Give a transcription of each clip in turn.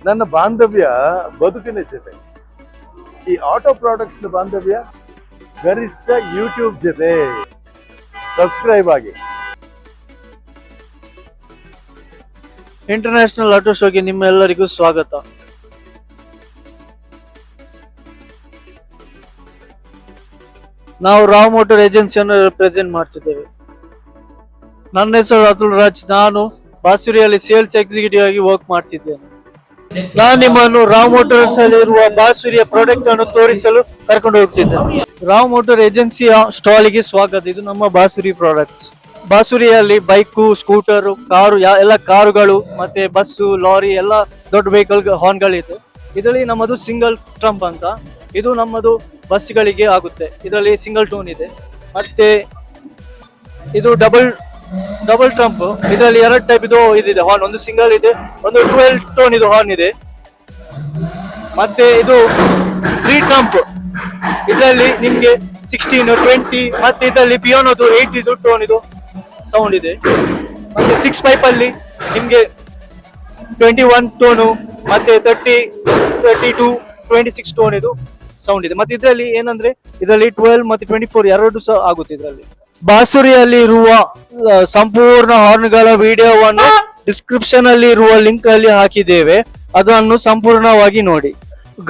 ನನ್ನ ಬಾಂಧವ್ಯ ಬದುಕಿನ ಜೊತೆ, ಈ ಆಟೋ ಪ್ರಾಡಕ್ಟ್ಸ್ ಬಾಂಧವ್ಯ ಗರಿಷ್ಠ ಯೂಟ್ಯೂಬ್ ಜೊತೆ. ಸಬ್ಸ್ಕ್ರೈಬ್ ಆಗಿ. ಇಂಟರ್ನ್ಯಾಷನಲ್ ಆಟೋ ಶೋಗೆ ನಿಮ್ಮೆಲ್ಲರಿಗೂ ಸ್ವಾಗತ. ನಾವು ರಾವ್ ಮೋಟರ್ ಏಜೆನ್ಸಿಯನ್ನು ರೆಪ್ರೆಸೆಂಟ್ ಮಾಡ್ತಿದ್ದೇವೆ. ನನ್ನ ಹೆಸರು ಅತುಲ್ ರಾಜ್. ನಾನು ಬಾಸುರಿಯಲ್ಲಿ ಸೇಲ್ಸ್ ಎಕ್ಸಿಕ್ಯೂಟಿವ್ ಆಗಿ ವರ್ಕ್ ಮಾಡ್ತಿದ್ದೇನೆ. ನಾನು ನಿಮ್ಮನ್ನು ರಾವ್ ಮೋಟರ್ಸ್ ಅಲ್ಲಿ ಇರುವ ಬಾಸುರಿಯ ಪ್ರಾಡಕ್ಟ್ ಅನ್ನು ತೋರಿಸಲು ಕರ್ಕೊಂಡು ಹೋಗ್ತಿದ್ದೇನೆ. ರಾವ್ ಮೋಟರ್ ಏಜೆನ್ಸಿಯ ಸ್ಟಾಲ್ ಗೆ ಸ್ವಾಗತ. ಇದು ನಮ್ಮ ಬಾಸುರಿ ಪ್ರಾಡಕ್ಟ್ಸ್. ಬಾಸುರಿಯಲ್ಲಿ ಬೈಕು, ಸ್ಕೂಟರ್, ಕಾರು, ಎಲ್ಲ ಕಾರುಗಳು ಮತ್ತೆ ಬಸ್ಸು, ಲಾರಿ, ಎಲ್ಲ ದೊಡ್ಡ ವೆಹಿಕಲ್ ಹಾರ್ನ್ಗಳಿದೆ. ಇದರಲ್ಲಿ ನಮ್ಮದು ಸಿಂಗಲ್ ಟ್ರಂಪ್ ಅಂತ, ಇದು ನಮ್ಮದು ಬಸ್ಗಳಿಗೆ ಆಗುತ್ತೆ. ಇದರಲ್ಲಿ ಸಿಂಗಲ್ ಟೋನ್ ಇದೆ. ಮತ್ತೆ ಇದು ಡಬಲ್ ಟ್ರಂಪ್. ಇದರಲ್ಲಿ 2 ಟೈಪ್ ಇದಿದೆ ಹಾರ್ನ್. ಒಂದು ಸಿಂಗಲ್ ಇದೆ, ಒಂದು 12 ಟೋನ್ ಇದು ಹಾರ್ನ್ ಇದೆ. ಮತ್ತೆ ಇದು 3 ಟ್ರಂಪ್. ಇದರಲ್ಲಿ ನಿಮ್ಗೆ 16, 20 ಮತ್ತೆ ಇದರಲ್ಲಿ ಪಿಯೋನೋದು 8 ಇದು ಟೋನ್ ಇದು ಸೌಂಡ್ ಇದೆ. ಮತ್ತೆ 6 ಪೈಪ್ ಅಲ್ಲಿ ನಿಮ್ಗೆ 21 ಟೋನು ಮತ್ತೆ 30, 32, 26 ಟೋನ್ ಇದು ಸೌಂಡ್ ಇದೆ. ಮತ್ತೆ ಇದರಲ್ಲಿ ಏನಂದ್ರೆ ಇದರಲ್ಲಿ 12 ಮತ್ತೆ 24 ಎರಡು ಸಹ ಆಗುತ್ತೆ. ಇದರಲ್ಲಿ ಬಾಸುರಿಯಲ್ಲಿ ಇರುವ ಸಂಪೂರ್ಣ ಹಾರ್ನ್ಗಳ ವಿಡಿಯೋವನ್ನು ಡಿಸ್ಕ್ರಿಪ್ಷನ್ ಅಲ್ಲಿ ಇರುವ ಲಿಂಕ್ ಅಲ್ಲಿ ಹಾಕಿದ್ದೇವೆ. ಅದನ್ನು ಸಂಪೂರ್ಣವಾಗಿ ನೋಡಿ.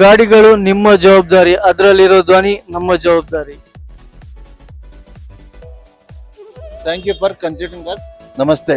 ಗಾಡಿಗಳು ನಿಮ್ಮ ಜವಾಬ್ದಾರಿ, ಅದರಲ್ಲಿರೋ ಧ್ವನಿ ನಮ್ಮ ಜವಾಬ್ದಾರಿ. Thank you for considering us. ನಮಸ್ತೆ.